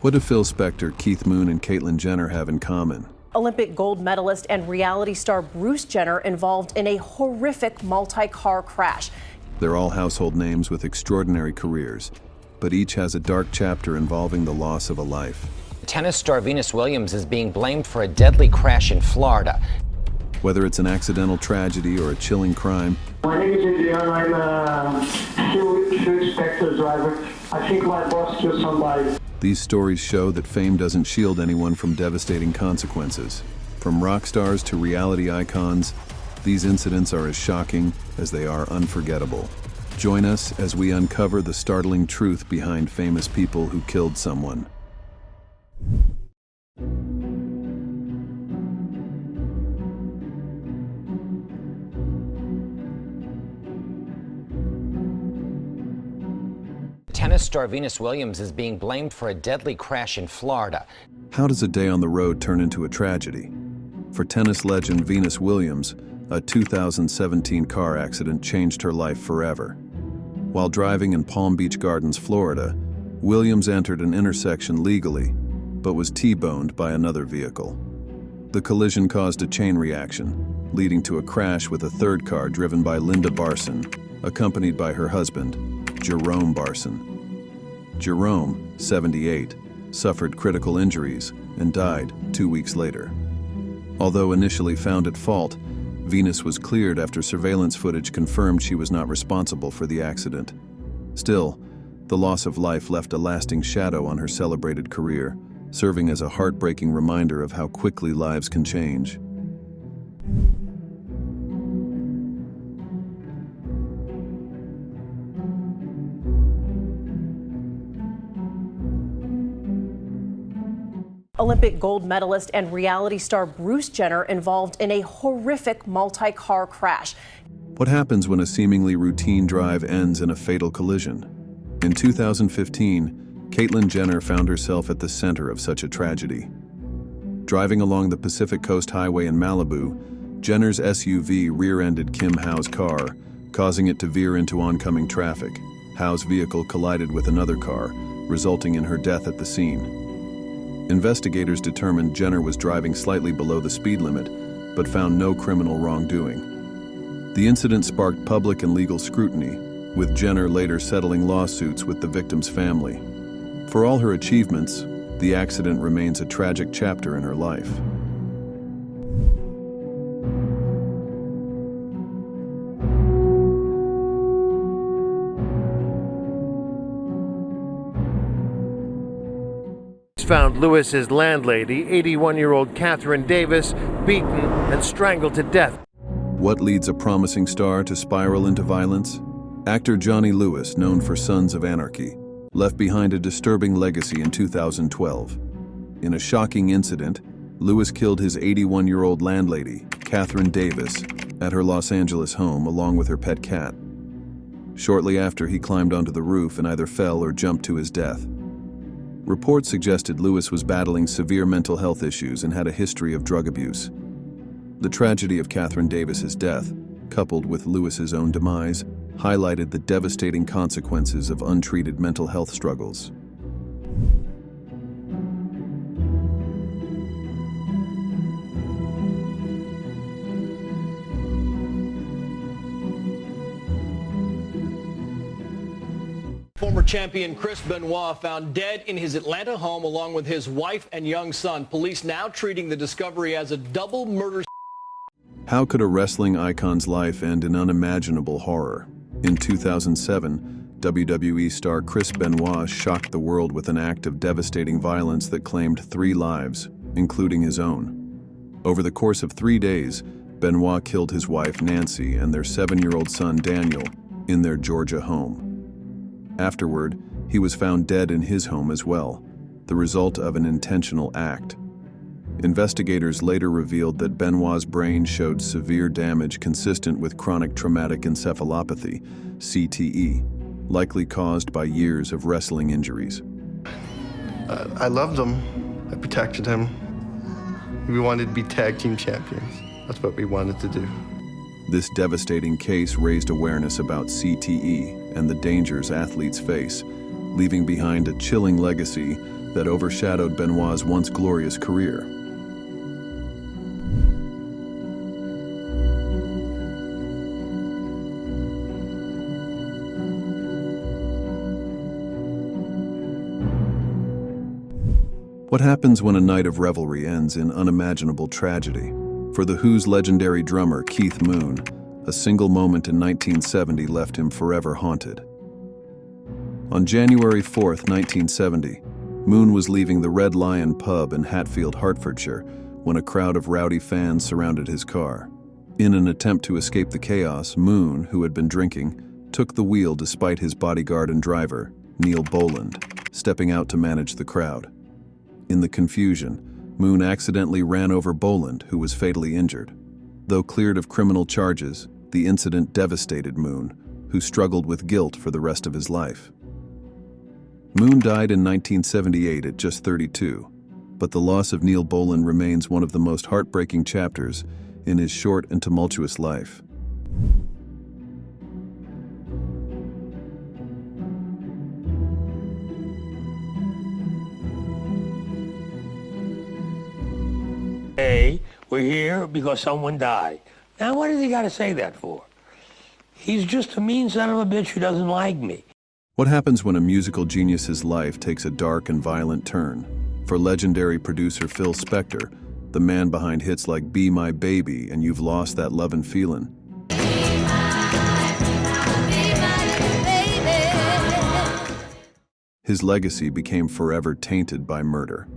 What do Phil Spector, Keith Moon, and Caitlyn Jenner have in common? Olympic gold medalist and reality star Bruce Jenner involved in a horrific multi-car crash. They're all household names with extraordinary careers, but each has a dark chapter involving the loss of a life. Tennis star Venus Williams is being blamed for a deadly crash in Florida. Whether it's an accidental tragedy or a chilling crime, my name is Adrian. I'm a Phil Spector driver. I think my boss killed somebody. these stories show that fame doesn't shield anyone from devastating consequences. From rock stars to reality icons, these incidents are as shocking as they are unforgettable. Join us as we uncover the startling truth behind famous people who killed someone. Tennis star Venus Williams is being blamed for a deadly crash in Florida. How does a day on the road turn into a tragedy? For tennis legend Venus Williams, a 2017 car accident changed her life forever. While driving in Palm Beach Gardens, Florida, Williams entered an intersection legally, but was T-boned by another vehicle. The collision caused a chain reaction, leading to a crash with a third car driven by Linda Barson, accompanied by her husband, Jerome Barson. Jerome, 78, suffered critical injuries and died 2 weeks later. Although initially found at fault, Venus was cleared after surveillance footage confirmed she was not responsible for the accident. Still, the loss of life left a lasting shadow on her celebrated career, serving as a heartbreaking reminder of how quickly lives can change. Olympic gold medalist and reality star Bruce Jenner involved in a horrific multi-car crash. What happens when a seemingly routine drive ends in a fatal collision? In 2015, Caitlyn Jenner found herself at the center of such a tragedy. Driving along the Pacific Coast Highway in Malibu, Jenner's SUV rear-ended Kim Howe's car, causing it to veer into oncoming traffic. Howe's vehicle collided with another car, resulting in her death at the scene. Investigators determined Jenner was driving slightly below the speed limit, but found no criminal wrongdoing. The incident sparked public and legal scrutiny, with Jenner later settling lawsuits with the victim's family. For all her achievements, the accident remains a tragic chapter in her life. Found Lewis's landlady, 81-year-old Catherine Davis, beaten and strangled to death. What leads a promising star to spiral into violence? Actor Johnny Lewis, known for Sons of Anarchy, left behind a disturbing legacy in 2012. In a shocking incident, Lewis killed his 81-year-old landlady, Catherine Davis, at her Los Angeles home along with her pet cat. Shortly after, he climbed onto the roof and either fell or jumped to his death. Reports suggested Lewis was battling severe mental health issues and had a history of drug abuse. The tragedy of Catherine Davis's death, coupled with Lewis's own demise, highlighted the devastating consequences of untreated mental health struggles. Former champion Chris Benoit found dead in his Atlanta home along with his wife and young son. Police now treating the discovery as a double murder. How could a wrestling icon's life end in unimaginable horror? In 2007, WWE star Chris Benoit shocked the world with an act of devastating violence that claimed 3 lives, including his own. Over the course of 3 days, Benoit killed his wife Nancy and their 7-year-old son Daniel in their Georgia home. Afterward, he was found dead in his home as well, the result of an intentional act. Investigators later revealed that Benoit's brain showed severe damage consistent with chronic traumatic encephalopathy, CTE, likely caused by years of wrestling injuries. I loved him. I protected him. We wanted to be tag team champions. That's what we wanted to do. This devastating case raised awareness about CTE and the dangers athletes face, leaving behind a chilling legacy that overshadowed Benoit's once glorious career. What happens when a night of revelry ends in unimaginable tragedy? For The Who's legendary drummer Keith Moon, a single moment in 1970 left him forever haunted. On January 4, 1970, Moon was leaving the Red Lion pub in Hatfield, Hertfordshire, when a crowd of rowdy fans surrounded his car. In an attempt to escape the chaos, Moon, who had been drinking, took the wheel despite his bodyguard and driver, Neil Boland, stepping out to manage the crowd. In the confusion, Moon accidentally ran over Boland, who was fatally injured. Though cleared of criminal charges, the incident devastated Moon, who struggled with guilt for the rest of his life. Moon died in 1978 at just 32, but the loss of Neil Boland remains one of the most heartbreaking chapters in his short and tumultuous life. Hey, we're here because someone died. Now, what does he got to say that for? He's just a mean son of a bitch who doesn't like me. What happens when a musical genius's life takes a dark and violent turn? For legendary producer Phil Spector, the man behind hits like Be My Baby and You've Lost That Lovin' Feelin', his legacy became forever tainted by murder.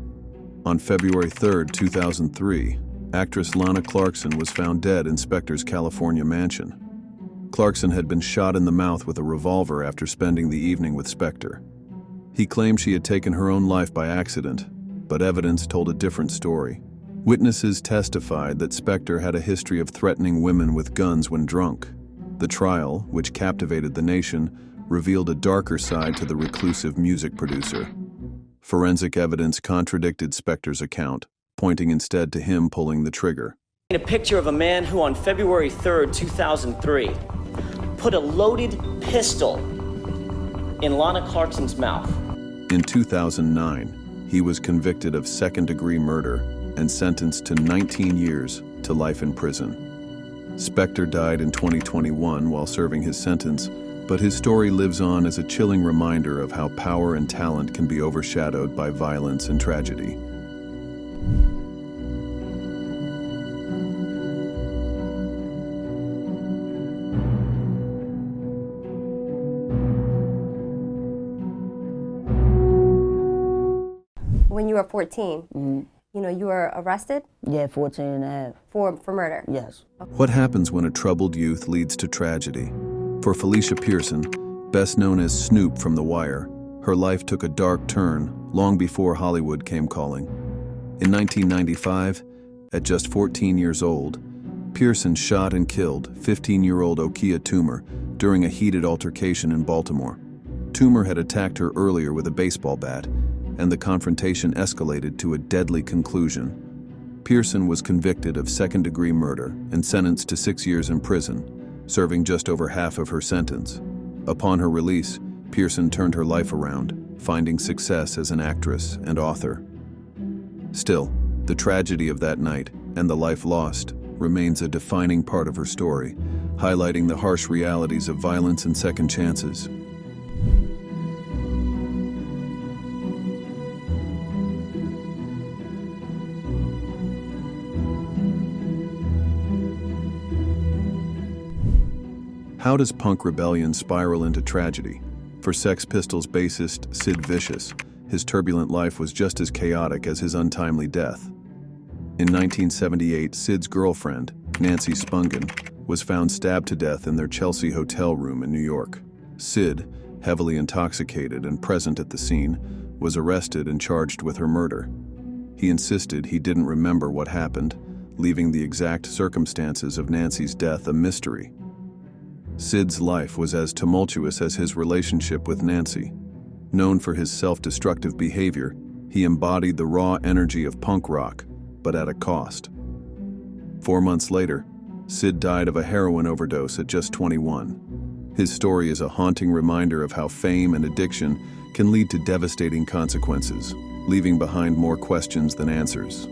On February 3, 2003, actress Lana Clarkson was found dead in Spector's California mansion. Clarkson had been shot in the mouth with a revolver after spending the evening with Spector. He claimed she had taken her own life by accident, but evidence told a different story. Witnesses testified that Spector had a history of threatening women with guns when drunk. The trial, which captivated the nation, revealed a darker side to the reclusive music producer. Forensic evidence contradicted Spector's account, pointing instead to him pulling the trigger. A picture of a man who on February 3rd, 2003, put a loaded pistol in Lana Clarkson's mouth. In 2009, he was convicted of second-degree murder and sentenced to 19 years to life in prison. Spector died in 2021 while serving his sentence, but his story lives on as a chilling reminder of how power and talent can be overshadowed by violence and tragedy. When you were 14, you were arrested? Yeah, 14 and a half. For murder? Yes. What happens when a troubled youth leads to tragedy? For Felicia Pearson, best known as Snoop from The Wire, her life took a dark turn long before Hollywood came calling. In 1995, at just 14 years old, Pearson shot and killed 15-year-old Okia Toomer during a heated altercation in Baltimore. Toomer had attacked her earlier with a baseball bat, and the confrontation escalated to a deadly conclusion. Pearson was convicted of second-degree murder and sentenced to 6 years in prison, serving just over half of her sentence. Upon her release, Pearson turned her life around, finding success as an actress and author. Still, the tragedy of that night and the life lost remains a defining part of her story, highlighting the harsh realities of violence and second chances. How does punk rebellion spiral into tragedy? For Sex Pistols bassist Sid Vicious, his turbulent life was just as chaotic as his untimely death. In 1978, Sid's girlfriend, Nancy Spungen, was found stabbed to death in their Chelsea hotel room in New York. Sid, heavily intoxicated and present at the scene, was arrested and charged with her murder. He insisted he didn't remember what happened, leaving the exact circumstances of Nancy's death a mystery. Sid's life was as tumultuous as his relationship with Nancy. Known for his self-destructive behavior, he embodied the raw energy of punk rock, but at a cost. 4 months later, Sid died of a heroin overdose at just 21. His story is a haunting reminder of how fame and addiction can lead to devastating consequences. leaving behind more questions than answers.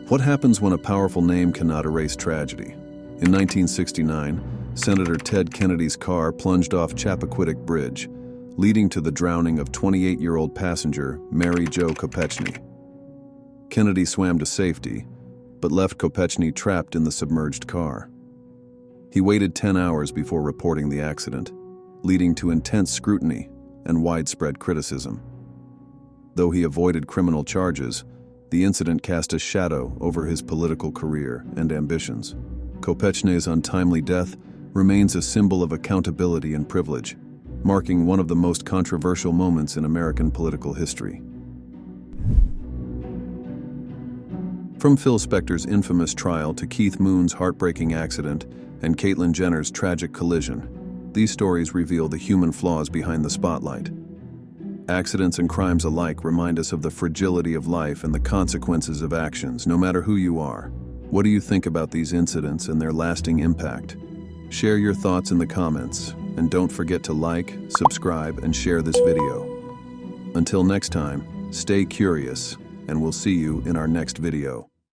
What happens when a powerful name cannot erase tragedy? In 1969, Senator Ted Kennedy's car plunged off Chappaquiddick Bridge, leading to the drowning of 28-year-old passenger Mary Jo Kopechne. Kennedy swam to safety, but left Kopechne trapped in the submerged car. He waited 10 hours before reporting the accident, leading to intense scrutiny and widespread criticism. Though he avoided criminal charges, the incident cast a shadow over his political career and ambitions. Kopechne's untimely death remains a symbol of accountability and privilege, marking one of the most controversial moments in American political history. From Phil Spector's infamous trial to Keith Moon's heartbreaking accident and Caitlyn Jenner's tragic collision, these stories reveal the human flaws behind the spotlight. Accidents and crimes alike remind us of the fragility of life and the consequences of actions, no matter who you are. What do you think about these incidents and their lasting impact? Share your thoughts in the comments, and don't forget to like, subscribe, and share this video. Until next time, stay curious, and we'll see you in our next video.